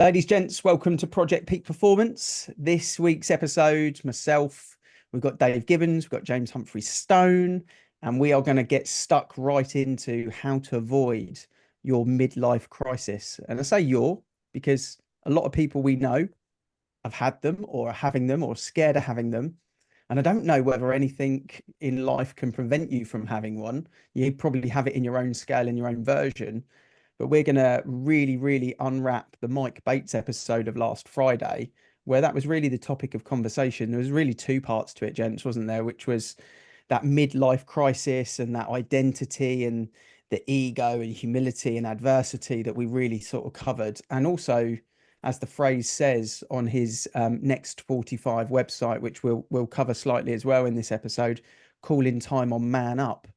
Ladies, gents, welcome to Project Peak Performance. This week's episode, myself, we've got Dave Gibbons, we've got James Humphrey Stone, and we are going to get stuck right into how to avoid your midlife crisis. And I say because a lot of people we know have had them or are having them or are scared of having them. And I don't know whether anything in life can prevent you from having one. You probably have it in your own scale, in your own version, but we're going to really unwrap the Mike Bates episode of last Friday, where that was really the topic of conversation. There was really two parts to it, gents, wasn't there? Which was that midlife crisis and that identity and the ego and humility and adversity that we really sort of covered. And also, as the phrase says on his Next 45 website, which we'll cover slightly as well in this episode, calling time on man up.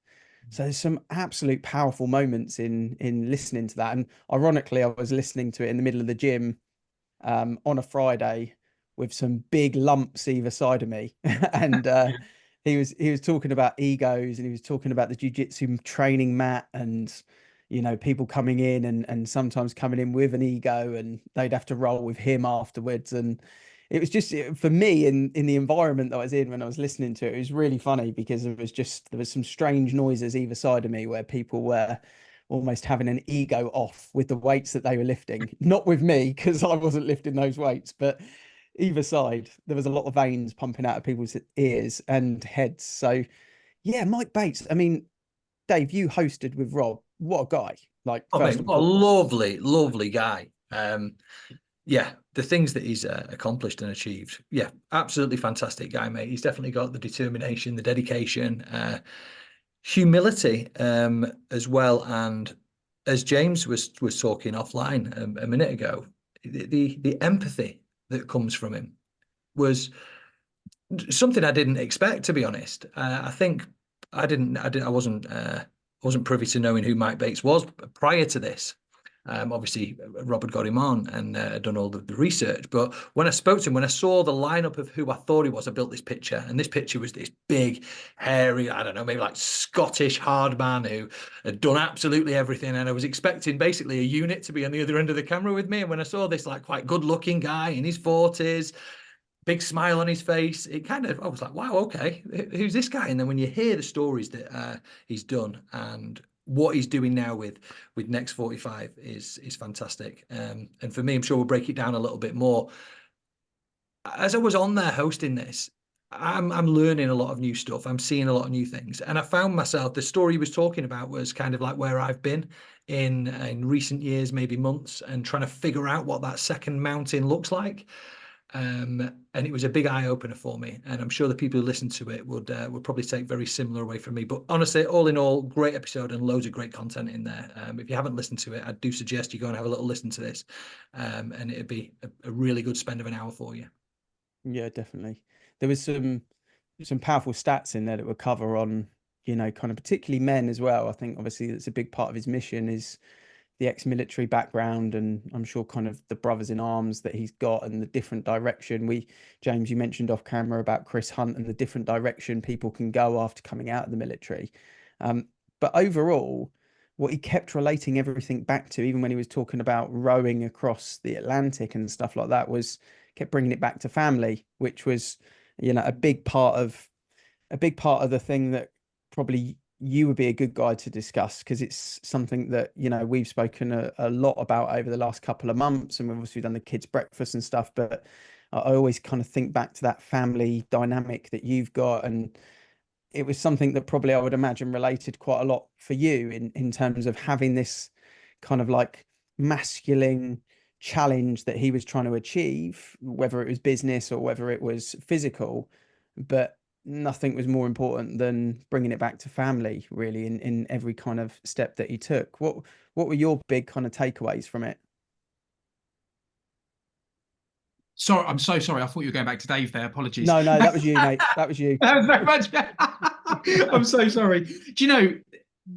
So there's some absolute powerful moments in listening to that. And ironically, I was listening to it in the middle of the gym on a Friday with some big lumps either side of me. And he was talking about egos, and he was talking about the jiu-jitsu training mat, and people coming in and sometimes coming in with an ego, and they'd have to roll with him afterwards. And it was just, for me, in the environment that I was in when I was listening to it, it was really funny because there was some strange noises either side of me where people were almost having an ego off with the weights that they were lifting. Not with me, because I wasn't lifting those weights, but either side, there was a lot of veins pumping out of people's ears and heads. So yeah, Mike Bates. I mean, Dave, you hosted with Rob. What a guy. Like, Oh, first mate, and what a foremost. lovely guy. Yeah, the things that he's accomplished and achieved. Yeah, absolutely fantastic guy, mate. He's definitely got the determination, the dedication, humility as well. And as James was talking offline a minute ago, the empathy that comes from him was something I didn't expect, to be honest. I think I wasn't privy to knowing who Mike Bates was prior to this. Obviously, Robert got him on and done all the research. But when I spoke to him, when I saw the lineup of who I thought he was, I built this picture. And this picture was this big, hairy, I don't know, maybe like Scottish hard man who had done absolutely everything. And I was expecting basically a unit to be on the other end of the camera with me. And when I saw this like quite good looking guy in his 40s, big smile on his face, I was like, wow, okay, who's this guy? And then when you hear the stories that he's done and what he's doing now with Next 45 is fantastic. And for me, I'm sure we'll break it down a little bit more. As I was on there hosting this, I'm learning a lot of new stuff. I'm seeing a lot of new things. And I found myself, the story he was talking about was kind of like where I've been in recent years, maybe months, and trying to figure out what that second mountain looks like. And it was a big eye opener for me, and I'm sure the people who listen to it would probably take very similar away from me. But honestly, all in all, great episode and loads of great content in there. If you haven't listened to it, I do suggest you go and have a little listen to this, and it'd be a really good spend of an hour for you. Yeah, definitely. There was some powerful stats in there that would cover on, kind of particularly men as well. I think obviously that's a big part of his mission is the ex-military background, and I'm sure kind of the brothers in arms that he's got and the different direction. James, you mentioned off camera about Chris Hunt and the different direction people can go after coming out of the military. But overall, what he kept relating everything back to, even when he was talking about rowing across the Atlantic and stuff like that, was kept bringing it back to family, which was, a big part of the thing that probably you would be a good guy to discuss, because it's something that we've spoken a lot about over the last couple of months, and we've obviously done the kids breakfast and stuff. But I always kind of think back to that family dynamic that you've got, and it was something that probably I would imagine related quite a lot for you in terms of having this kind of like masculine challenge that he was trying to achieve, whether it was business or whether it was physical, but nothing was more important than bringing it back to family, really, in every kind of step that he took. What were your big kind of takeaways from it? Sorry, I'm so sorry. I thought you were going back to Dave there. Apologies. No, that was you, mate. That was you. That was very much. I'm so sorry. Do you know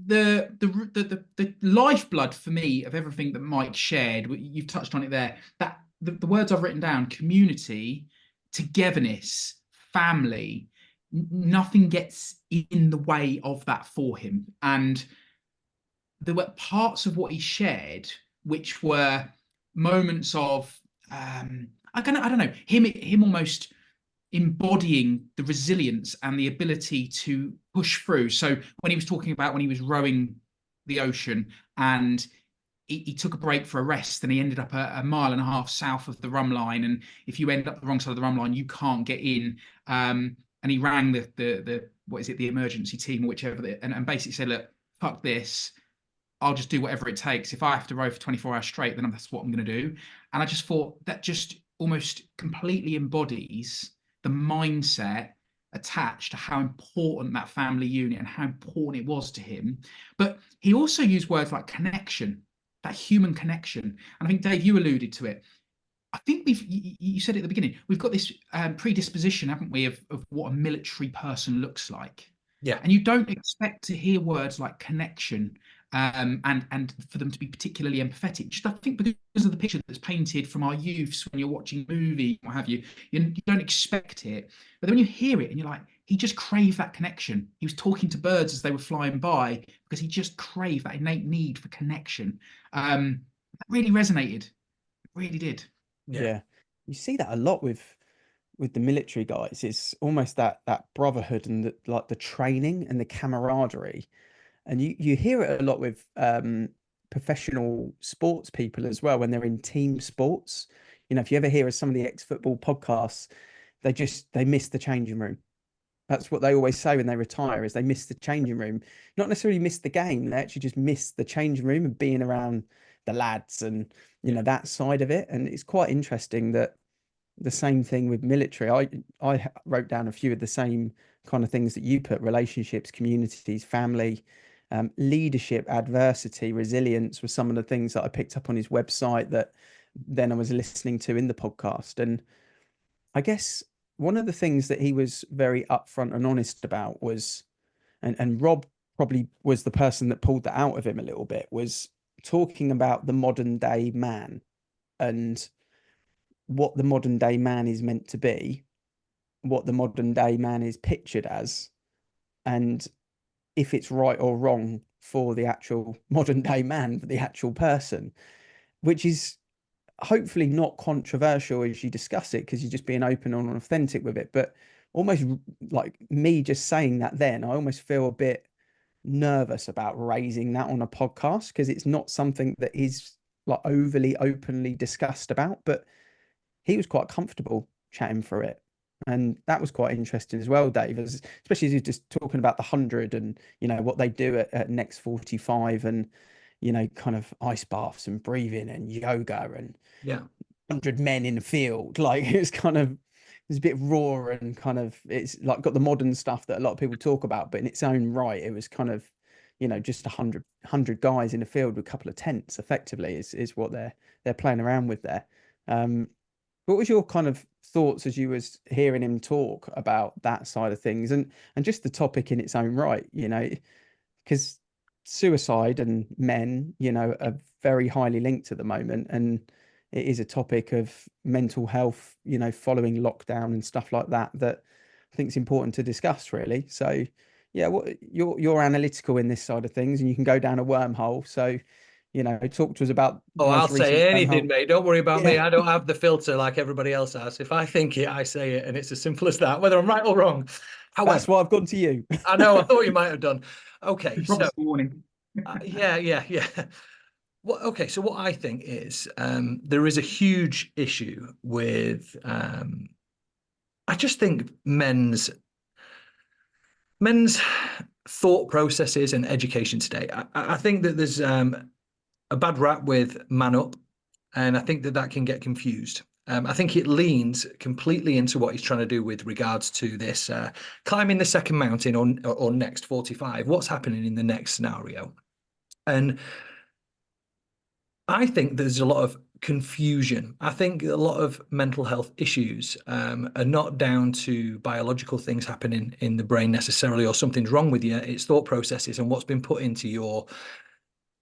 the lifeblood for me of everything that Mike shared? You've touched on it there. That the words I've written down: community, togetherness, family. Nothing gets in the way of that for him. And there were parts of what he shared which were moments of I don't know, him almost embodying the resilience and the ability to push through. So when he was talking about when he was rowing the ocean and he took a break for a rest and he ended up a mile and a half south of the rum line, and if you end up the wrong side of the rum line you can't get in, and he rang the what is it, the emergency team or whichever, and basically said, look, fuck this, I'll just do whatever it takes. If I have to row for 24 hours straight, then that's what I'm going to do. And I just thought that just almost completely embodies the mindset attached to how important that family unit and how important it was to him. But he also used words like connection, that human connection. And I think, Dave, you alluded to it. I think you said it at the beginning, we've got this predisposition, haven't we, of what a military person looks like. Yeah. And you don't expect to hear words like connection, and for them to be particularly empathetic. Just I think because of the picture that's painted from our youths when you're watching movies, what have you, you don't expect it. But then when you hear it and you're like, he just craved that connection. He was talking to birds as they were flying by because he just craved that innate need for connection. That really resonated. It really did. Yeah. You see that a lot with the military guys. It's almost that brotherhood and the training and the camaraderie. And you hear it a lot with professional sports people as well when they're in team sports. If you ever hear of some of the ex-football podcasts, they miss the changing room. That's what they always say when they retire, is they miss the changing room. Not necessarily miss the game, they actually just miss the changing room and being around the lads and that side of it. And it's quite interesting that the same thing with military. I wrote down a few of the same kind of things that you put: relationships, communities, family, leadership, adversity, resilience were some of the things that I picked up on his website that then I was listening to in the podcast. And I guess one of the things that he was very upfront and honest about was, and Rob probably was the person that pulled that out of him a little bit, was talking about the modern day man and what the modern day man is meant to be, what the modern day man is pictured as, and if it's right or wrong for the actual modern day man, for the actual person, which is hopefully not controversial as you discuss it, because you're just being open and authentic with it. But almost like me just saying that, then I almost feel a bit nervous about raising that on a podcast, because it's not something that is like overly openly discussed about. But he was quite comfortable chatting through it. And that was quite interesting as well, Dave, especially as you're just talking about the 100 and, what they do at Next 45 and, kind of ice baths and breathing and yoga and 100 men in the field. Like it's a bit raw and kind of, it's like got the modern stuff that a lot of people talk about, but in its own right, it was kind of, just 100 guys in the field with a couple of tents effectively is what they're playing around with there. What was your kind of thoughts as you was hearing him talk about that side of things and just the topic in its own right, because suicide and men, are very highly linked at the moment, and it is a topic of mental health, following lockdown and stuff like that I think is important to discuss, really. So yeah, what you're analytical in this side of things, and you can go down a wormhole. So talk to us about. Oh, I'll say anything, mate. Don't worry about me. I don't have the filter like everybody else has. If I think it, I say it, and it's as simple as that, whether I'm right or wrong. However, that's why I've gone to you. I know. I thought you might have done. Okay, so warning. yeah. Okay, so what I think is there is a huge issue with. I just think men's thought processes and education today. I think that there's a bad rap with man up, and I think that can get confused. I think it leans completely into what he's trying to do with regards to this climbing the second mountain or next 45. What's happening in the next scenario? And I think there's a lot of confusion. I think a lot of mental health issues are not down to biological things happening in the brain necessarily, or something's wrong with you. It's thought processes and what's been put into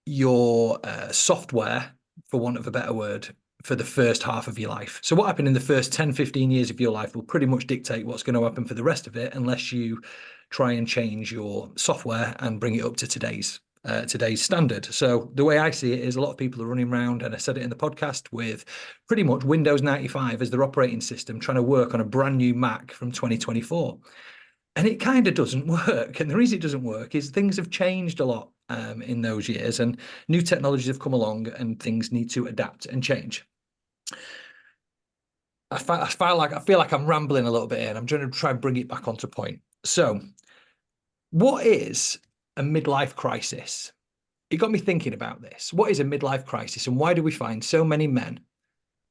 your software, for want of a better word, for the first half of your life. So what happened in the first 10, 15 years of your life will pretty much dictate what's going to happen for the rest of it, unless you try and change your software and bring it up to today's today's standard. So the way I see it is a lot of people are running around, and I said it in the podcast, with pretty much Windows 95 as their operating system, trying to work on a brand new Mac from 2024. And it kind of doesn't work. And the reason it doesn't work is things have changed a lot in those years, and new technologies have come along, and things need to adapt and change. I feel like I'm rambling a little bit here, and I'm trying to try and bring it back onto point. So, what is a midlife crisis? It got me thinking about this. What is a midlife crisis, and why do we find so many men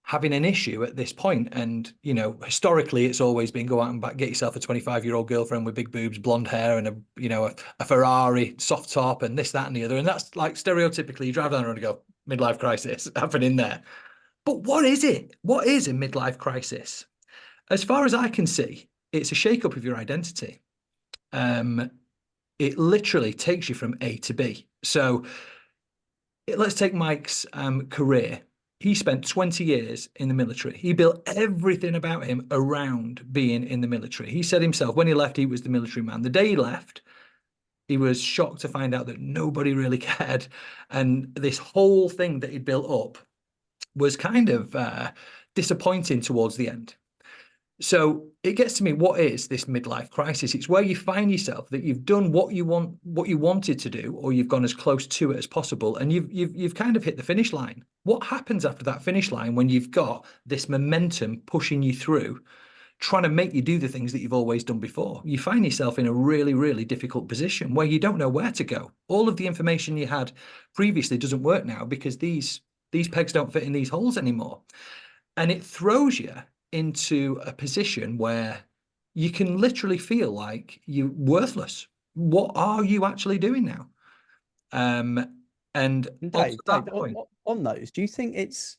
having an issue at this point? And, you know, historically, it's always been go out and get yourself a 25-year-old girlfriend with big boobs, blonde hair, and a Ferrari, soft top, and this, that, and the other. And that's like stereotypically, you drive down the road and go, midlife crisis happening there. But what is it? What is a midlife crisis? As far as I can see, it's a shake-up of your identity. It literally takes you from A to B. So let's take Mike's career. He spent 20 years in the military. He built everything about him around being in the military. He said himself, when he left, he was the military man. The day he left, he was shocked to find out that nobody really cared. And this whole thing that he'd built up was kind of disappointing towards the end. So it gets to me, what is this midlife crisis? It's where you find yourself that you've done what you wanted to do, or you've gone as close to it as possible, and you've kind of hit the finish line. What happens after that finish line when you've got this momentum pushing you through, trying to make you do the things that you've always done before? You find yourself in a really, really difficult position where you don't know where to go. All of the information you had previously doesn't work now because these pegs don't fit in these holes anymore. And it throws you into a position where you can literally feel like you're worthless. What are you actually doing now? And Dave, on those, do you think it's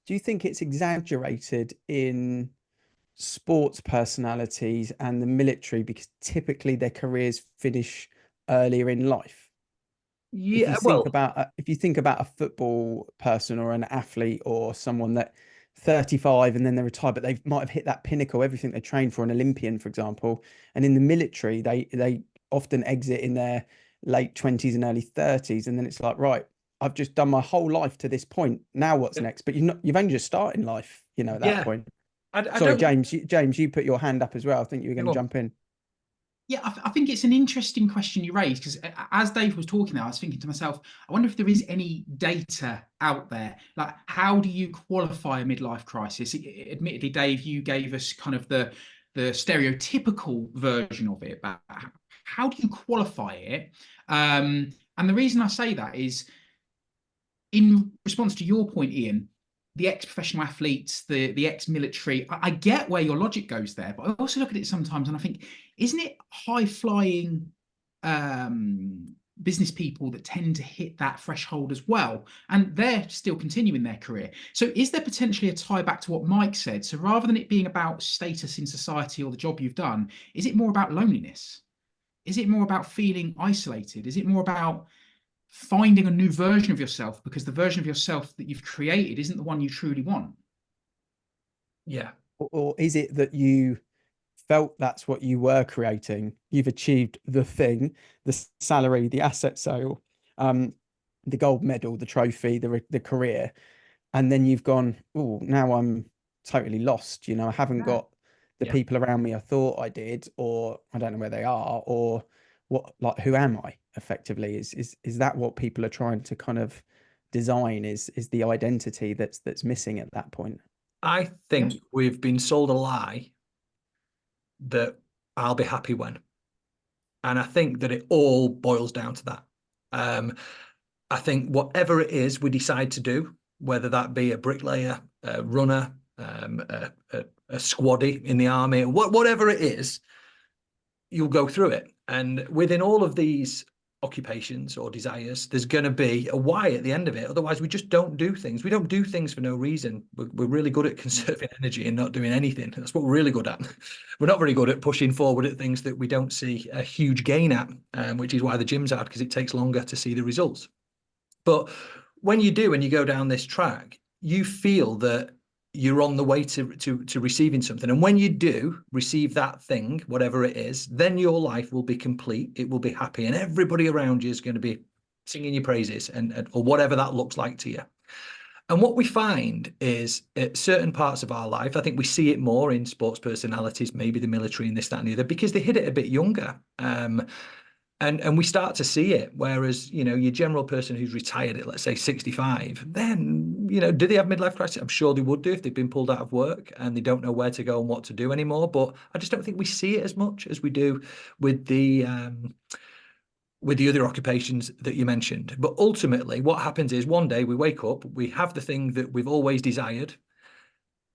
exaggerated in sports personalities and the military, because typically their careers finish earlier in life? Yeah, if you think about a football person or an athlete or someone that 35 and then they retire, but they might have hit that pinnacle, everything they trained for, an Olympian, for example. And in the military, they often exit in their late 20s and early 30s, and then it's like, right, I've just done my whole life to this point. Now what's next? But you've only just started life, at that point. Sorry, James, you put your hand up as well. I think you were going to jump in. Yeah, I think it's an interesting question you raised, because as Dave was talking there, I was thinking to myself, I wonder if there is any data out there. Like, how do you qualify a midlife crisis? Admittedly, Dave, you gave us kind of the stereotypical version of it, but how do you qualify it? And the reason I say that is, in response to your point, Ian, the ex-professional athletes, the ex-military, I get where your logic goes there, but I also look at it sometimes and I think, isn't it high-flying business people that tend to hit that threshold as well? And they're still continuing their career. So is there potentially a tie back to what Mike said? So rather than it being about status in society or the job you've done, is it more about loneliness? Is it more about feeling isolated? Is it more about finding a new version of yourself because the version of yourself that you've created isn't the one you truly want? Yeah. Or is it that you felt that's what you were creating? You've achieved the thing, the salary, the asset sale, the gold medal, the trophy, the career, and then you've gone, oh, now I'm totally lost. I haven't got the people around me I thought I did, or I don't know where they are, or what, like, who am I effectively? Is that what people are trying to kind of design, is the identity that's missing at that point? I think we've been sold a lie that I'll be happy when. And I think that it all boils down to that. I think whatever it is we decide to do, whether that be a bricklayer, a runner, a squaddy in the army, whatever it is, you'll go through it. And within all of these occupations or desires, there's going to be a why at the end of it. Otherwise, we just don't do things. We don't do things for no reason. We're really good at conserving energy and not doing anything. That's what we're really good at. We're not very good at pushing forward at things that we don't see a huge gain at, which is why the gym's hard, because it takes longer to see the results. But when you do, and you go down this track, you feel that you're on the way to receiving something. And when you do receive that thing, whatever it is, then your life will be complete. It will be happy, and everybody around you is going to be singing your praises, and or whatever that looks like to you. And what we find is at certain parts of our life, I think we see it more in sports personalities, maybe the military and this, that, and the other, because they hit it a bit younger. And we start to see it. Whereas, your general person who's retired at, let's say, 65, then, do they have midlife crisis? I'm sure they would do if they've been pulled out of work and they don't know where to go and what to do anymore. But I just don't think we see it as much as we do with the other occupations that you mentioned. But ultimately, what happens is one day we wake up, we have the thing that we've always desired,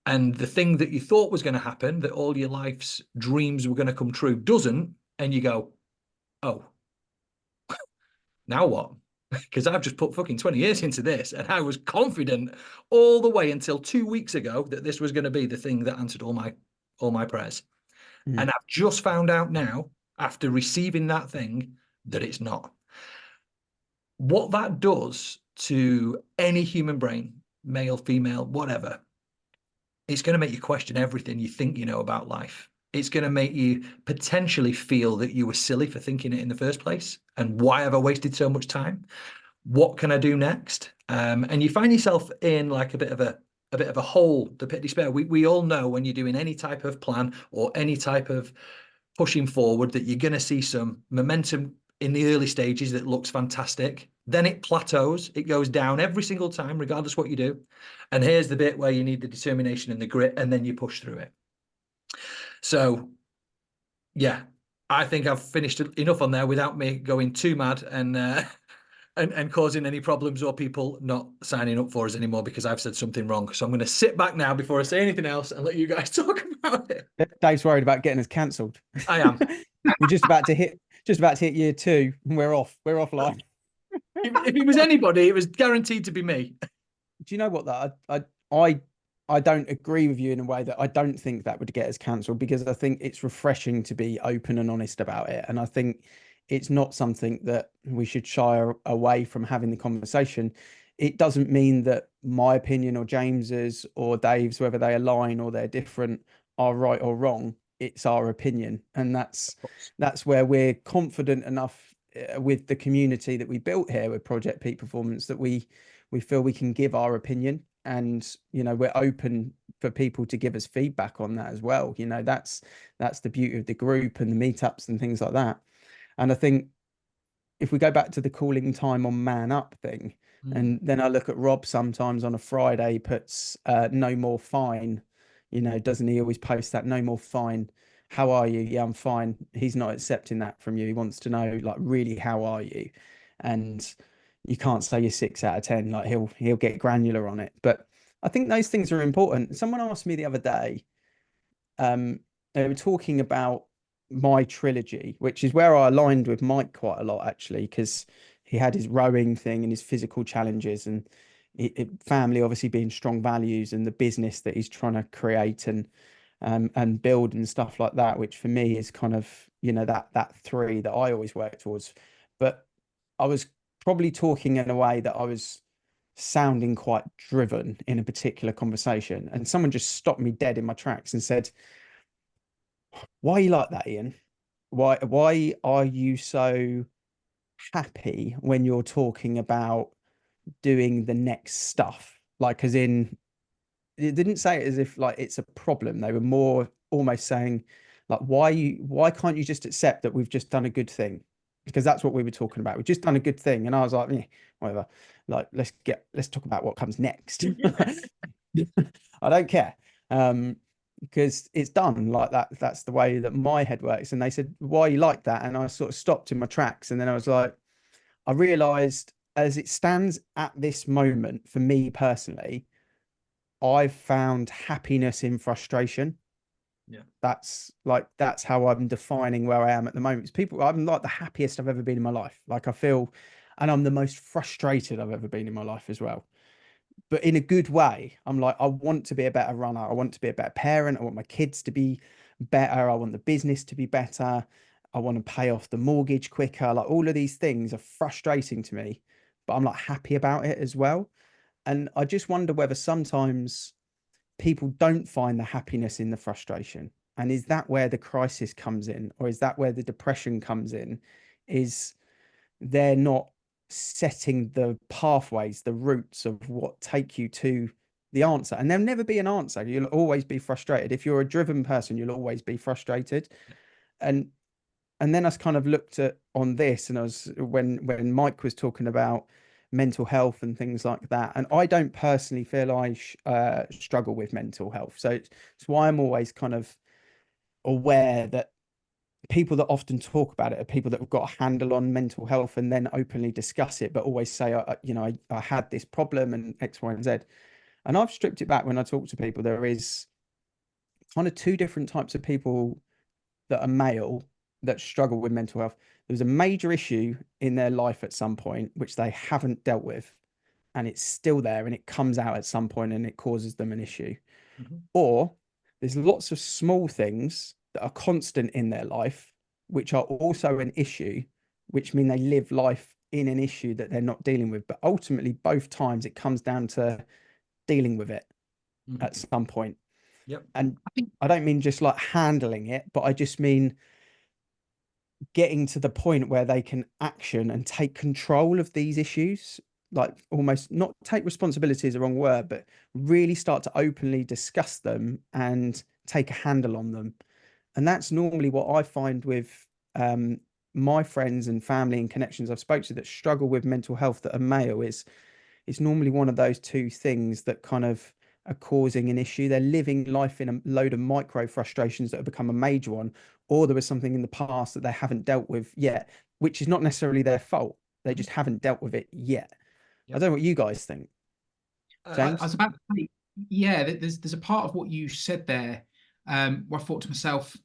and the thing that you thought was going to happen, that all your life's dreams were going to come true, doesn't, and you go, oh, now what? Because I've just put fucking 20 years into this, and I was confident all the way until 2 weeks ago that this was going to be the thing that answered all my prayers. And I've just found out now, after receiving that thing, that it's not. What that does to any human brain, male, female, whatever, it's going to make you question everything you think you know about life. It's going to make you potentially feel that you were silly for thinking it in the first place. And why have I wasted so much time? What can I do next? And you find yourself in like a bit of a hole, the pit of despair. We all know when you're doing any type of plan or any type of pushing forward that you're going to see some momentum in the early stages that looks fantastic. Then it plateaus, it goes down every single time, regardless what you do. And here's the bit where you need the determination and the grit, and then you push through it. So, yeah, I think I've finished enough on there without me going too mad and causing any problems or people not signing up for us anymore because I've said something wrong. So I'm going to sit back now before I say anything else and let you guys talk about it. Dave's worried about getting us cancelled. I am. We're just about to hit year 2 and we're offline. If it was anybody, it was guaranteed to be me. Do you know what, that I don't agree with you in a way that I don't think that would get us cancelled, because I think it's refreshing to be open and honest about it. And I think it's not something that we should shy away from having the conversation. It doesn't mean that my opinion or James's or Dave's, whether they align or they're different, are right or wrong. It's our opinion. And that's where we're confident enough with the community that we built here with Project Peak Performance, that we feel we can give our opinion. And we're open for people to give us feedback on that as well. That's the beauty of the group and the meetups and things like that. And I think if we go back to the calling time on Man Up thing, and then I look at Rob sometimes on a Friday puts no more fine, doesn't he always post that no more fine? How are you? Yeah, I'm fine. He's not accepting that from you. He wants to know, like, really, how are you? And you can't say you're 6 out of 10. Like, he'll get granular on it. But I think those things are important. Someone asked me the other day, they were talking about my trilogy, which is where I aligned with Mike quite a lot, actually, because he had his rowing thing and his physical challenges, and family obviously being strong values, and the business that he's trying to create and build and stuff like that, which for me is kind of that 3 that I always work towards. But I was probably talking in a way that I was sounding quite driven in a particular conversation, and someone just stopped me dead in my tracks and said, why are you like that, Ian? Why are you so happy when you're talking about doing the next stuff? Like, as in, it didn't say it as if like it's a problem. They were more almost saying, like, why can't you just accept that we've just done a good thing? Because that's what we were talking about. We've just done a good thing. And I was like, whatever. Like, let's talk about what comes next. I don't care. Because it's done like that. That's the way that my head works. And they said, why are you like that? And I sort of stopped in my tracks. And then I was like, I realized, as it stands at this moment, for me personally, I've found happiness in frustration. Yeah. That's how I'm defining where I am at the moment. It's I'm like the happiest I've ever been in my life. Like, I feel, and I'm the most frustrated I've ever been in my life as well. But in a good way. I'm like, I want to be a better runner. I want to be a better parent. I want my kids to be better. I want the business to be better. I want to pay off the mortgage quicker. Like, all of these things are frustrating to me, but I'm like happy about it as well. And I just wonder whether sometimes people don't find the happiness in the frustration? And is that where the crisis comes in, or is that where the depression comes in? Is they're not setting the pathways, the routes of what take you to the answer. And there'll never be an answer. You'll always be frustrated. If you're a driven person, you'll always be frustrated. And then I kind of looked at on this, and I was when Mike was talking about mental health and things like that. And I don't personally feel I struggle with mental health. So it's why I'm always kind of aware that people that often talk about it are people that have got a handle on mental health and then openly discuss it, but always say, I had this problem and X, Y, and Z. And I've stripped it back. When I talk to people, there is kind of two different types of people that are male that struggle with mental health. There's a major issue in their life at some point, which they haven't dealt with, and it's still there and it comes out at some point and it causes them an issue. Mm-hmm. Or there's lots of small things that are constant in their life, which are also an issue, which mean they live life in an issue that they're not dealing with. But ultimately, both times it comes down to dealing with it at some point. Yep. And I don't mean just like handling it, but I just mean getting to the point where they can action and take control of these issues, like almost not take responsibility is the wrong word, but really start to openly discuss them and take a handle on them. And that's normally what I find with my friends and family and connections I've spoken to that struggle with mental health that are male. Is it's normally one of those two things that kind of are causing an issue. They're living life in a load of micro frustrations that have become a major one, or there was something in the past that they haven't dealt with yet, which is not necessarily their fault. They just haven't dealt with it yet. Yep. I don't know what you guys think. James? I was about to say, yeah, there's a part of what you said there where I thought to myself,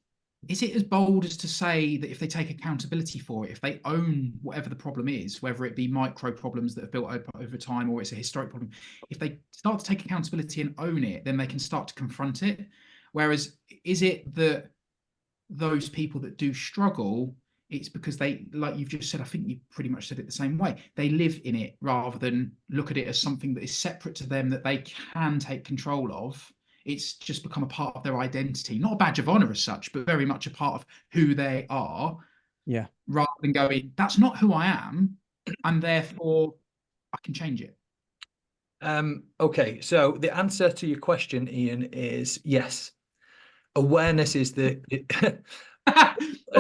is it as bold as to say that if they take accountability for it, if they own whatever the problem is, whether it be micro problems that have built up over time or it's a historic problem, if they start to take accountability and own it, then they can start to confront it. Whereas, is it that those people that do struggle, it's because they, like you've just said, I think you pretty much said it the same way, they live in it rather than look at it as something that is separate to them that they can take control of. It's just become a part of their identity, not a badge of honor as such, but very much a part of who they are. Yeah. Rather than going, that's not who I am, and therefore I can change it. Okay, so the answer to your question, Ian, is yes. Awareness is the Okay.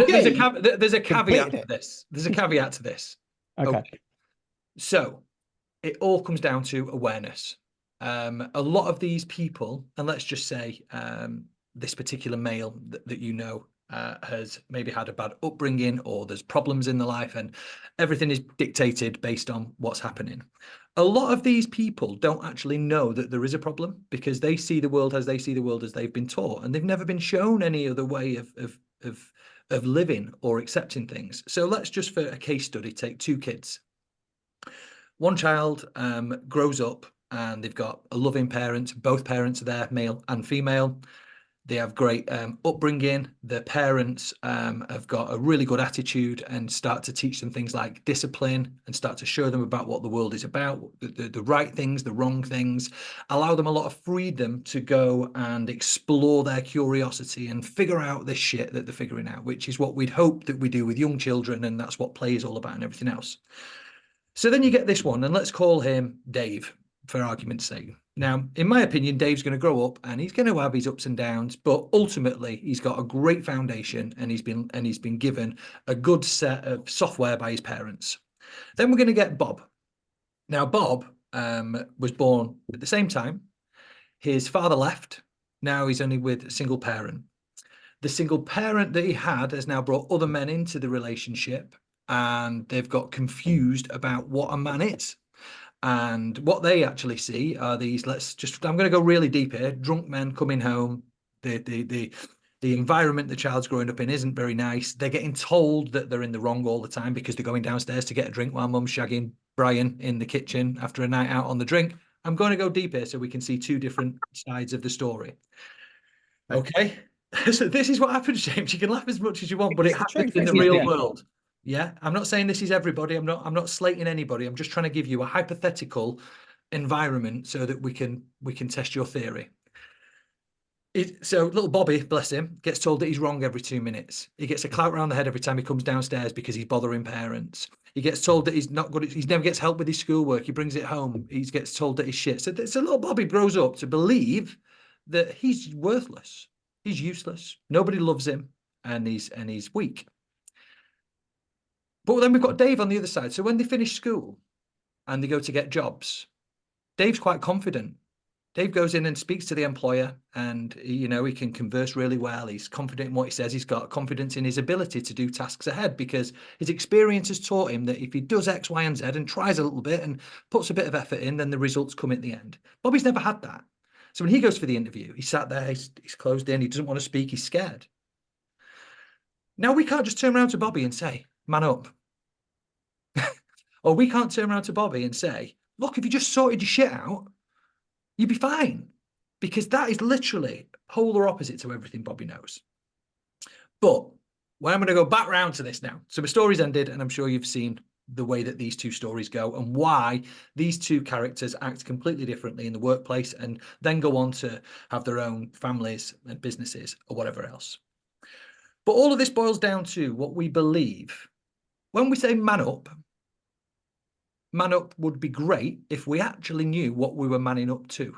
there's a caveat to this. There's a caveat to this. Okay. So it all comes down to awareness. A lot of these people, and let's just say this particular male that you know has maybe had a bad upbringing, or there's problems in their life, and everything is dictated based on what's happening. A lot of these people don't actually know that there is a problem because they see the world as they see the world as they've been taught, and they've never been shown any other way of living or accepting things. So let's just, for a case study, take two kids. One child grows up and they've got a loving parent. Both parents are there, male and female. They have great upbringing. Their parents have got a really good attitude and start to teach them things like discipline and start to show them about what the world is about, the right things, the wrong things, allow them a lot of freedom to go and explore their curiosity and figure out this shit that they're figuring out, which is what we'd hope that we do with young children. And that's what play is all about and everything else. So then you get this one, and let's call him Dave for argument's sake. Now, in my opinion, Dave's going to grow up and he's going to have his ups and downs, but ultimately he's got a great foundation and he's been given a good set of software by his parents. Then we're going to get Bob. Now, Bob was born at the same time. His father left. Now he's only with a single parent. The single parent that he had has now brought other men into the relationship, and they've got confused about what a man is. And what they actually see are these, I'm going to go really deep here, drunk men coming home. The environment the child's growing up in isn't very nice. They're getting told that they're in the wrong all the time because they're going downstairs to get a drink while mum's shagging Brian in the kitchen after a night out on the drink. I'm going to go deep here so we can see two different sides of the story. Okay. So this is what happens, James. You can laugh as much as you want, but it happens in the real world. Yeah, I'm not saying this is everybody. I'm not slating anybody. I'm just trying to give you a hypothetical environment so that we can test your theory. So little Bobby, bless him, gets told that he's wrong every 2 minutes. He gets a clout round the head every time he comes downstairs because he's bothering parents. He gets told that he's not good. He never gets help with his schoolwork. He brings it home. He gets told that he's shit. So little Bobby grows up to believe that he's worthless. He's useless. Nobody loves him, and he's weak. But then we've got Dave on the other side. So when they finish school and they go to get jobs, Dave's quite confident. Dave goes in and speaks to the employer, and he can converse really well. He's confident in what he says. He's got confidence in his ability to do tasks ahead because his experience has taught him that if he does X, Y, and Z and tries a little bit and puts a bit of effort in, then the results come at the end. Bobby's never had that. So when he goes for the interview, he's sat there, he's closed in, he doesn't want to speak, he's scared. Now we can't just turn around to Bobby and say, man up. Or we can't turn around to Bobby and say, look, if you just sorted your shit out, you'd be fine, because that is literally polar opposite to everything Bobby knows. But when I'm going to go back round to this now. So my story's ended, and I'm sure you've seen the way that these two stories go and why these two characters act completely differently in the workplace and then go on to have their own families and businesses or whatever else. But all of this boils down to what we believe. When we say man up would be great if we actually knew what we were manning up to.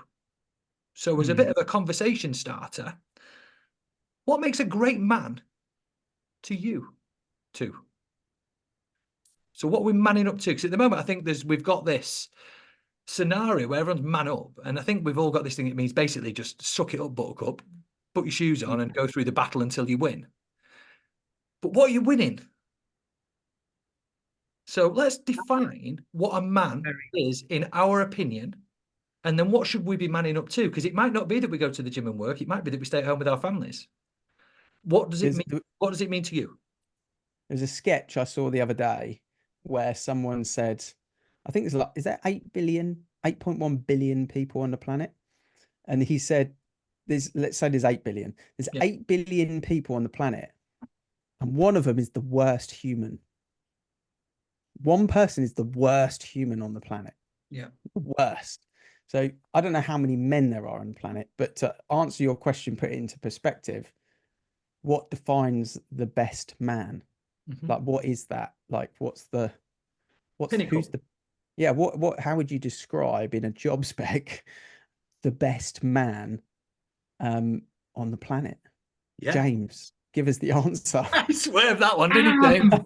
So as a bit of a conversation starter, what makes a great man to you two? So what we're manning up to? Because at the moment, I think we've got this scenario where everyone's man up, and I think we've all got this thing. It means basically just suck it up, buttercup, put your shoes on and go through the battle until you win. But what are you winning? So let's define what a man is in our opinion, and then what should we be manning up to? Because it might not be that we go to the gym and work. It might be that we stay at home with our families. What does it mean? What does it mean to you? There's a sketch I saw the other day where someone said, I think is there 8.1 billion people on the planet? And he said, let's say there's 8 billion. There's 8 billion people on the planet, and one of them is the worst human. One person is the worst human on the planet. Yeah. The worst. So I don't know how many men there are on the planet, but to answer your question, put it into perspective, what defines the best man? Like, what is that? Like, who's the, how would you describe in a job spec the best man on the planet? Yeah. James, give us the answer. I swerved that one, didn't he, Dave?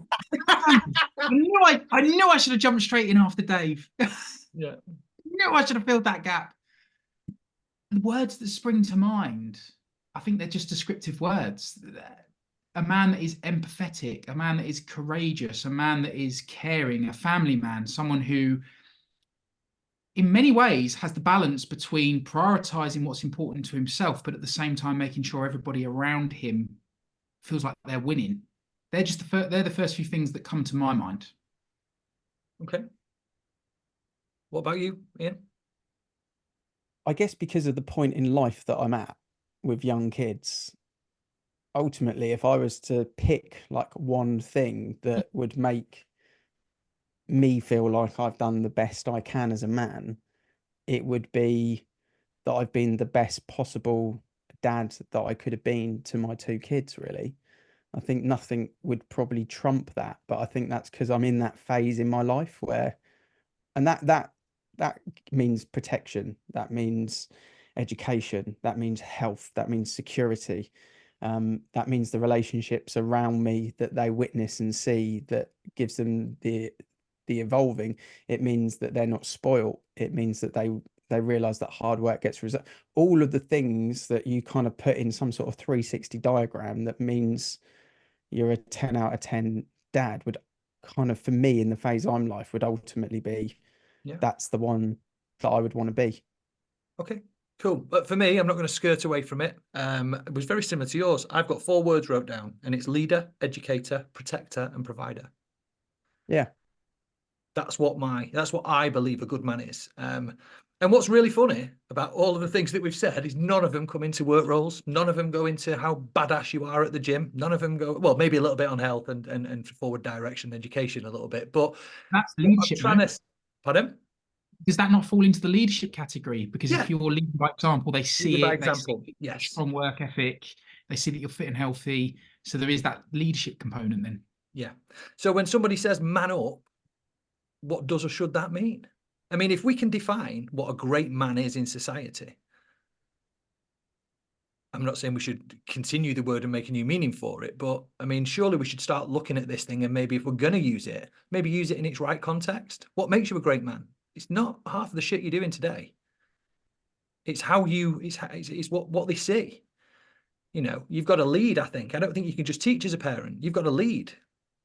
I knew I should have jumped straight in after Dave. Yeah. I should have filled that gap. The words that spring to mind, I think they're just descriptive words. A man that is empathetic, a man that is courageous, a man that is caring, a family man, someone who in many ways has the balance between prioritizing what's important to himself, but at the same time making sure everybody around him feels like they're winning. They're just they're the first few things that come to my mind. Okay. What about you, Ian? I guess because of the point in life that I'm at with young kids, ultimately, if I was to pick like one thing that would make me feel like I've done the best I can as a man, it would be that I've been the best possible dad that I could have been to my two kids, really. I think nothing would probably trump that, but I think that's because I'm in that phase in my life where, and that means protection, that means education, that means health, that means security, that means the relationships around me that they witness and see that gives them the evolving. It means that they're not spoiled. It means that they realize that hard work gets result. All of the things that you kind of put in some sort of 360 diagram that means you're a 10 out of 10 dad would kind of, for me in the phase I'm life, would ultimately be that's the one that I would want to be. Okay, cool. But for me, I'm not going to skirt away from it. It was very similar to yours. I've got 4 words wrote down, and it's leader, educator, protector, and provider. Yeah. That's what I believe a good man is. And what's really funny about all of the things that we've said is none of them come into work roles. None of them go into how badass you are at the gym. None of them go, well, maybe a little bit on health and forward direction, education a little bit. But that's leadership. pardon? does that not fall into the leadership category? Because Yeah. if you're leading by example, they see By it, they example, see yes. strong work ethic, they see that you're fit and healthy. So there is that leadership component then. Yeah. So when somebody says man up, what does or should that mean? I mean, if we can define what a great man is in society, I'm not saying we should continue the word and make a new meaning for it, but I mean, surely we should start looking at this thing and maybe if we're going to use it, maybe use it in its right context. What makes you a great man? It's not half of the shit you're doing today. It's how you, it's what they see. You know, you've got to lead, I think. I don't think you can just teach as a parent. You've got to lead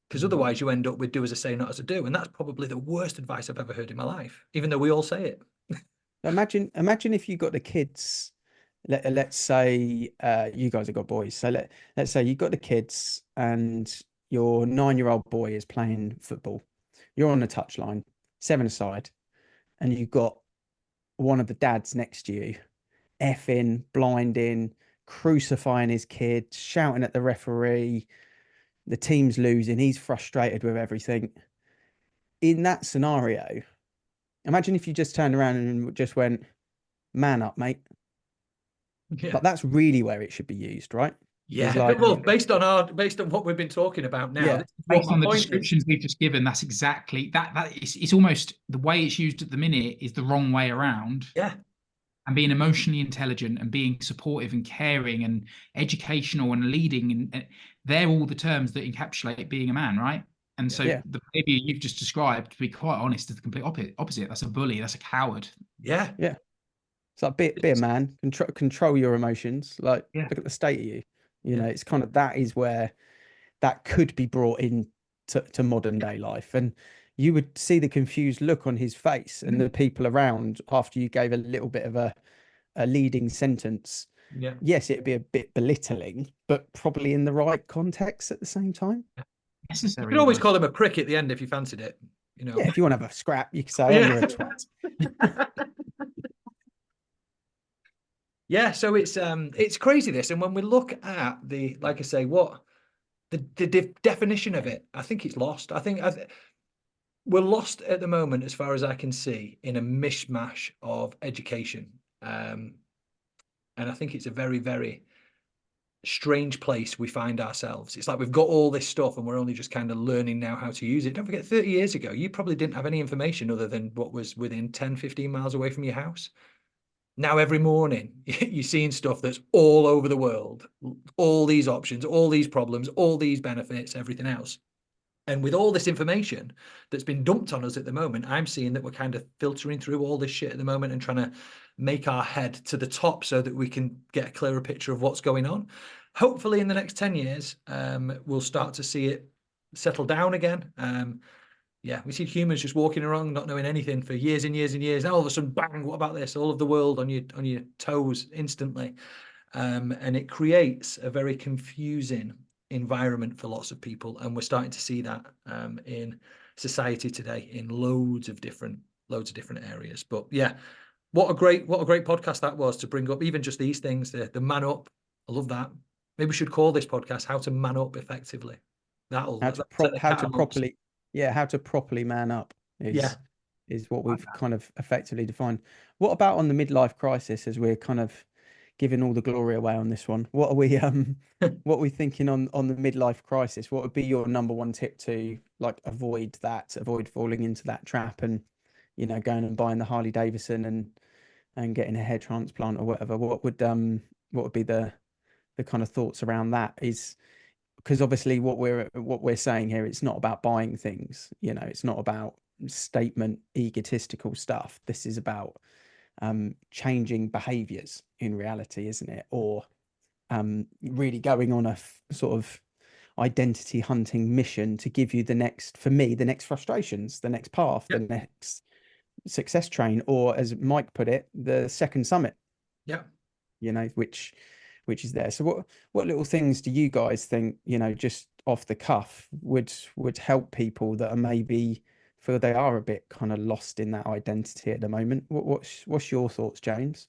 because otherwise you end up with do as I say, not as I do. And that's probably the worst advice I've ever heard in my life, even though we all say it. Imagine if you got the kids, let's say you guys have got boys. So let's say you've got the kids and your 9-year-old boy is playing football. You're on the touchline, 7-a-side, and you've got one of the dads next to you, effing, blinding, crucifying his kid, shouting at the referee. The team's losing. He's frustrated with everything. In that scenario, imagine if you just turned around and just went, man up, mate. Yeah. But that's really where it should be used, right? Yeah. Like, well, based on what we've been talking about now, yeah, based on the descriptions we've just given, that's exactly that. It's almost the way it's used at the minute is the wrong way around. Yeah. And being emotionally intelligent and being supportive and caring and educational and leading, and they're all the terms that encapsulate being a man, right? And so the behavior you've just described, to be quite honest, is the complete opposite. That's a bully. That's a coward. Yeah. Yeah. It's like be a man, control your emotions. Like look at the state of you. You know, it's kind of that is where that could be brought in to modern day life. And you would see the confused look on his face and the people around after you gave a little bit of a leading sentence. Yeah. Yes, it'd be a bit belittling, but probably in the right context at the same time. Necessary. You could always call him a prick at the end if you fancied it. You know. Yeah, if you want to have a scrap, you could say, "Oh, you're a twat." Yeah, so it's crazy this, and when we look at the, like I say, what the definition of it, I think it's lost. I think we're lost at the moment, as far as I can see, in a mishmash of education, and I think it's a very, very strange place we find ourselves. It's like we've got all this stuff and we're only just kind of learning now how to use it. Don't forget, 30 years ago, you probably didn't have any information other than what was within 10, 15 miles away from your house. Now, every morning, you're seeing stuff that's all over the world, all these options, all these problems, all these benefits, everything else. And with all this information that's been dumped on us at the moment, I'm seeing that we're kind of filtering through all this shit at the moment and trying to make our head to the top so that we can get a clearer picture of what's going on. Hopefully, in the next 10 years, we'll start to see it settle down again. Yeah, we see humans just walking around, not knowing anything for years and years and years. Now all of a sudden, bang! What about this? All of the world on your toes instantly, and it creates a very confusing environment for lots of people. And we're starting to see that in society today in loads of different areas. But yeah, what a great podcast that was to bring up even just these things. The man up, I love that. Maybe we should call this podcast "How to Man Up Effectively." How to properly man up is what we've kind of effectively defined. What about on the midlife crisis, as we're kind of giving all the glory away on this one? What are we what are we thinking on the midlife crisis? What would be your number one tip to like avoid falling into that trap and, you know, going and buying the Harley Davidson and getting a hair transplant or whatever? What would be the kind of thoughts around that? Is because obviously what we're saying here, it's not about buying things, you know, it's not about statement egotistical stuff. This is about changing behaviors in reality, isn't it? Or really going on a sort of identity hunting mission to give you the next frustrations, the next path, the next success train, or as Mike put it, the second summit. Yeah. You know, which is there. So what little things do you guys think, you know, just off the cuff would help people that are maybe feel they are a bit kind of lost in that identity at the moment? What's your thoughts, James?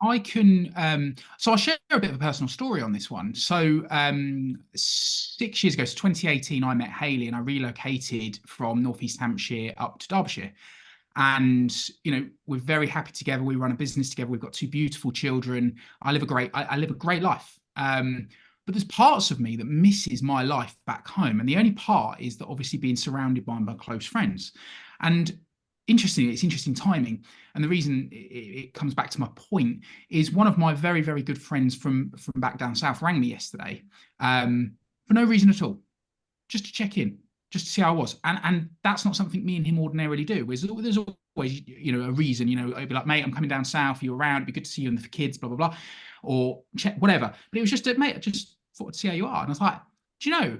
I can so I'll share a bit of a personal story on this one. So 6 years ago, so 2018, I met Hayley and I relocated from Northeast Hampshire up to Derbyshire. And, you know, we're very happy together. We run a business together. We've got two beautiful children. I live a great life. But there's parts of me that misses my life back home. And the only part is that obviously being surrounded by my close friends. And interestingly, it's interesting timing. And the reason it comes back to my point is one of my very, very good friends from back down south rang me yesterday for no reason at all, just to check in, just to see how I was. And that's not something me and him ordinarily do. There's always, you know, a reason, you know, I'd be like, mate, I'm coming down south, you're around, it'd be good to see you and the kids, blah, blah, blah, or check, whatever. But it was just, mate, I just thought I'd see how you are. And I was like, do you know,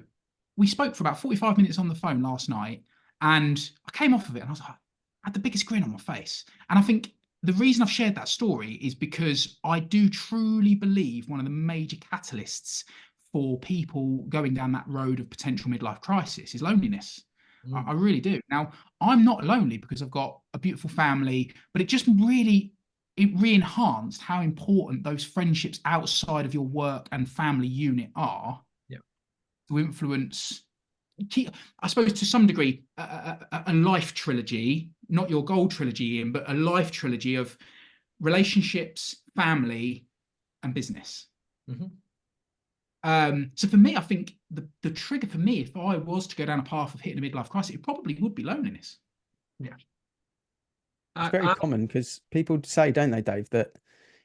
we spoke for about 45 minutes on the phone last night, and I came off of it and I was like, I had the biggest grin on my face. And I think the reason I've shared that story is because I do truly believe one of the major catalysts for people going down that road of potential midlife crisis is loneliness. I really do. Now, I'm not lonely because I've got a beautiful family, but it re-enhanced how important those friendships outside of your work and family unit are to influence, I suppose, to some degree, a life trilogy, not your goal trilogy, Ian, but a life trilogy of relationships, family, and business. So for me, I think the trigger for me, if I was to go down a path of hitting a midlife crisis, it probably would be loneliness. Yeah. It's very common because people say, don't they, Dave, that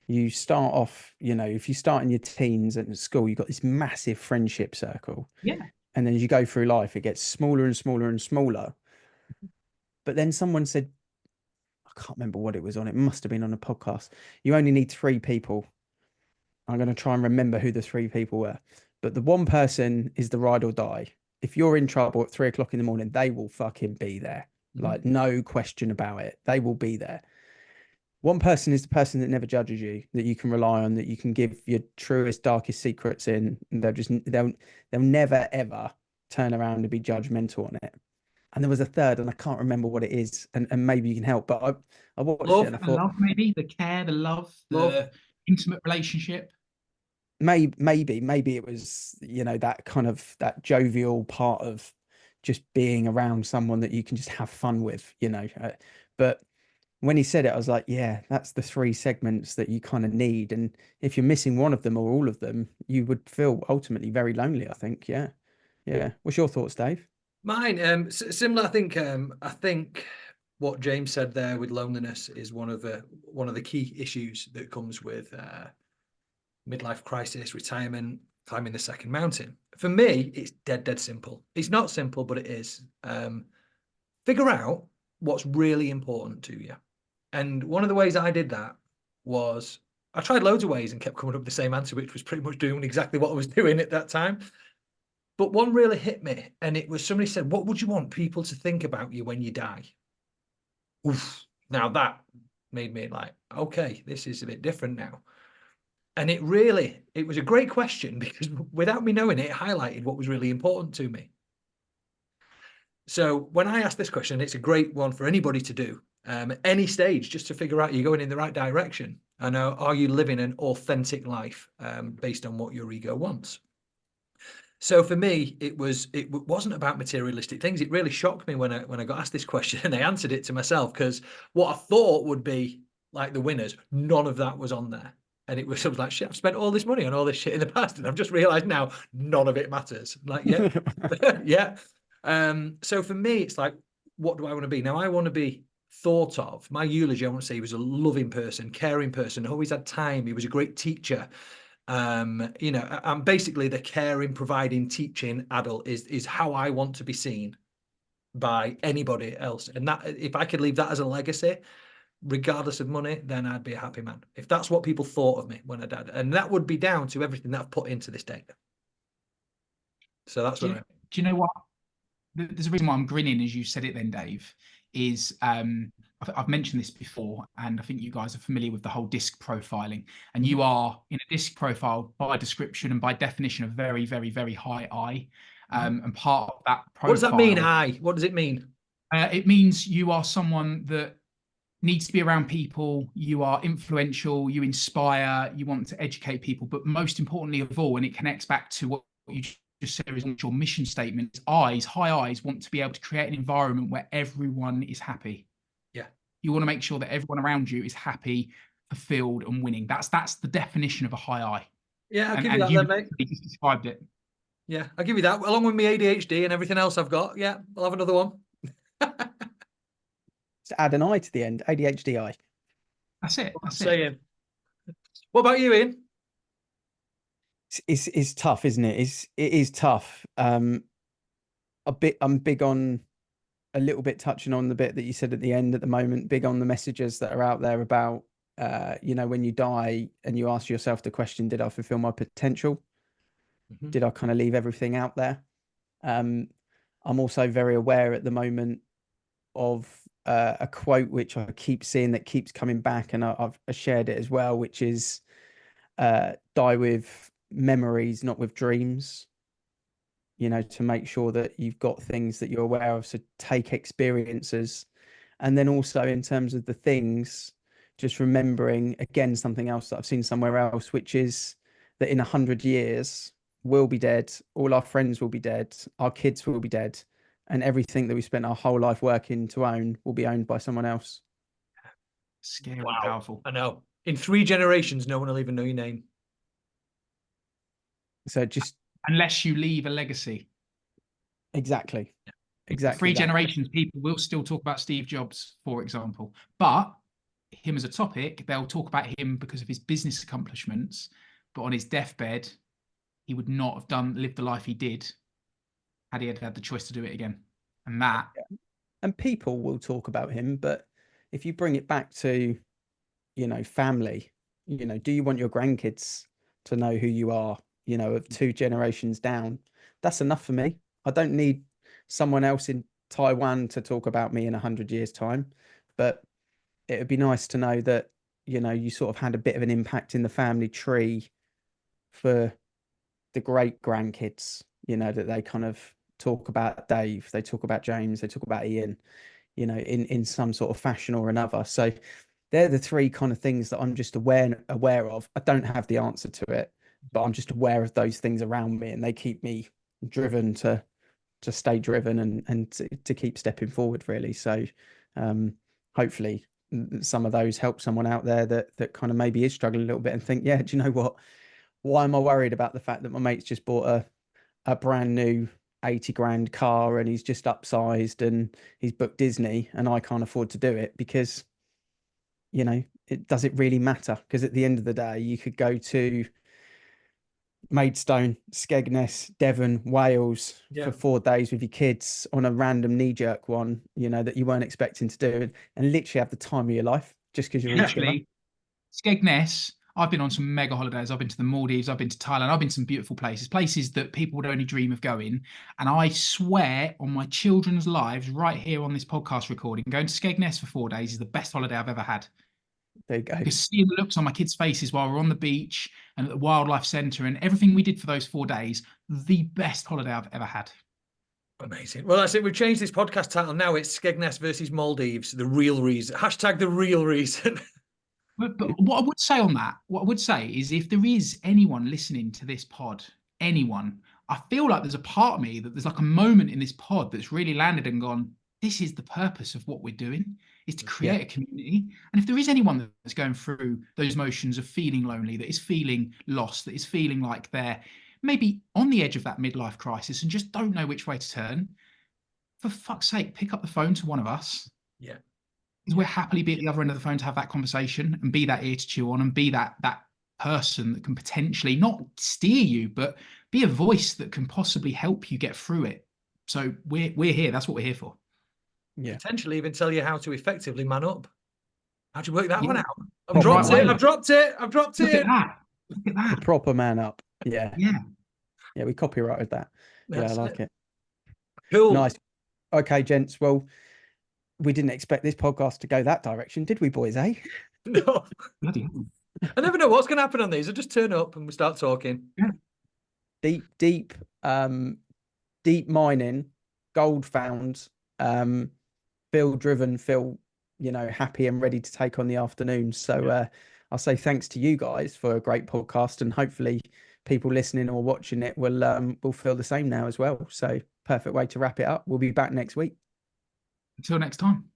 you start off, you know, if you start in your teens at school, you've got this massive friendship circle. Yeah. And then as you go through life, it gets smaller and smaller and smaller. But then someone said, I can't remember what it was on. It must have been on a podcast. You only need 3 people. I'm going to try and remember who the 3 people were. But the one person is the ride or die. If you're in trouble at 3 o'clock in the morning, they will fucking be there. Like, no question about it. They will be there. One person is the person that never judges you, that you can rely on, that you can give your truest, darkest secrets in. And they'll never, ever turn around and be judgmental on it. And there was a third, and I can't remember what it is. And maybe you can help. But I watched it and I thought, love, maybe the care, the love, the intimate relationship. Maybe it was, you know, that kind of that jovial part of just being around someone that you can just have fun with, you know. But when he said it, I was like, yeah, that's the 3 segments that you kind of need. And if you're missing one of them or all of them, you would feel ultimately very lonely, I think. Yeah. What's your thoughts, Dave? Mine, similar. I think what James said there with loneliness is one of the key issues that comes with midlife crisis, retirement, climbing the second mountain. For me, it's dead simple. It's not simple, but it is. Figure out what's really important to you. And one of the ways I did that was I tried loads of ways and kept coming up with the same answer, which was pretty much doing exactly what I was doing at that time. But one really hit me, and it was somebody said, what would you want people to think about you when you die? Oof. Now that made me like, okay, this is a bit different now. And it was a great question because without me knowing it, it highlighted what was really important to me. So when I asked this question, it's a great one for anybody to do at any stage, just to figure out you're going in the right direction. And are you living an authentic life based on what your ego wants? So for me, it wasn't about materialistic things. It really shocked me when I got asked this question and I answered it to myself, because what I thought would be like the winners, none of that was on there. And it was like, shit, I've spent all this money on all this shit in the past, and I've just realized now none of it matters. Like, yeah, yeah. So for me, it's like, what do I want to be? Now, I want to be thought of. My eulogy, I want to say he was a loving person, caring person, always had time. He was a great teacher. You know, I'm basically the caring, providing, teaching adult is how I want to be seen by anybody else. And that, if I could leave that as a legacy, regardless of money, then I'd be a happy man. If that's what people thought of me when I died, and that would be down to everything that I've put into this data. So that's what. Do you know what? There's a reason why I'm grinning as you said it then, Dave, is I've mentioned this before, and I think you guys are familiar with the whole disc profiling. And you are in a disc profile by description and by definition a very, very, very high I. And part of that profile. What does that mean, I? What does it mean? It means you are someone that needs to be around people, you are influential, you inspire, you want to educate people, but most importantly of all, and it connects back to what you just said is your mission statement, high eyes want to be able to create an environment where everyone is happy. Yeah. You want to make sure that everyone around you is happy, fulfilled, and winning. That's the definition of a high I. Yeah, I'll give you And that you then, mate. just described it. Yeah, I'll give you that. Along with my ADHD and everything else I've got. Yeah, I'll have another one. Just add an I to the end. ADHD I. That's it. That's it. Saying. What about you, Ian? It's tough, isn't it? It is tough. I'm big on a little bit touching on the bit that you said at the end at the moment, big on the messages that are out there about, when you die and you ask yourself the question, did I fulfill my potential? Mm-hmm. Did I kind of leave everything out there? I'm also very aware at the moment of a quote which I keep seeing that keeps coming back, and I've shared it as well, which is die with memories, not with dreams. To make sure that you've got things that you're aware of. So take experiences. And then also in terms of the things, just remembering, again, something else that I've seen somewhere else, which is that in 100 years, we'll be dead. All our friends will be dead. Our kids will be dead. And everything that we spent our whole life working to own will be owned by someone else. Scary, Wow. powerful. I know. In 3 generations, no one will even know your name. So just unless you leave a legacy. Exactly. For Exactly. 3 generations, people will still talk about Steve Jobs, for example, but him as a topic, they'll talk about him because of his business accomplishments. But on his deathbed, he would not have lived the life he did had he had the choice to do it again. And that. And people will talk about him, but if you bring it back to, family, do you want your grandkids to know who you are, of 2 generations down? That's enough for me. I don't need someone else in Taiwan to talk about me in 100 years' time, but it would be nice to know that, you sort of had a bit of an impact in the family tree for the great grandkids, that they kind of talk about Dave, they talk about James, they talk about Ian, in some sort of fashion or another. So they're the 3 kind of things that I'm just aware of. I don't have the answer to it, but I'm just aware of those things around me, and they keep me driven to stay driven and to keep stepping forward, really. So hopefully some of those help someone out there that kind of maybe is struggling a little bit and think, yeah, do you know what? Why am I worried about the fact that my mate's just bought a brand new 80 grand car and he's just upsized and he's booked Disney and I can't afford to do it? Because, does it really matter? Because at the end of the day, you could go to Maidstone, Skegness, Devon, Wales for 4 days with your kids on a random knee-jerk one, that you weren't expecting to do, and literally have the time of your life just because you're Actually, Skegness, I've been on some mega holidays. I've been to the Maldives, I've been to Thailand, I've been to some beautiful places that people would only dream of going. And I swear on my children's lives right here on this podcast recording, going to Skegness for 4 days is the best holiday I've ever had. There you go. Because seeing the looks on my kids' faces while we're on the beach and at the wildlife centre and everything we did for those 4 days, the best holiday I've ever had. Amazing. Well, that's it. We've changed this podcast title now. It's Skegness versus Maldives. The real reason. Hashtag the real reason. But what I would say on that, is if there is anyone listening to this pod, anyone, I feel like there's a part of me that there's like a moment in this pod that's really landed and gone, this is the purpose of what we're doing, is to create a community. And if there is anyone that's going through those motions of feeling lonely, that is feeling lost, that is feeling like they're maybe on the edge of that midlife crisis and just don't know which way to turn, for fuck's sake, pick up the phone to one of us. Yeah. Because we'll happily be at the other end of the phone to have that conversation and be that ear to chew on and be that person that can potentially not steer you, but be a voice that can possibly help you get through it. So we're here. That's what we're here for. Yeah. Potentially even tell you how to effectively man up. How'd you work that one out? I've dropped it. I've dropped it. Look at that. Look at that. The proper man up. Yeah. Yeah. Yeah, we copyrighted that. I like it. Cool. Nice. Okay, gents. Well, we didn't expect this podcast to go that direction, did we, boys, eh? No. I never know what's going to happen on these. I just turn up and we start talking. Yeah. Deep mining, gold found, feel driven, feel, happy and ready to take on the afternoon. So I'll say thanks to you guys for a great podcast, and hopefully people listening or watching it will feel the same now as well. So perfect way to wrap it up. We'll be back next week. Until next time.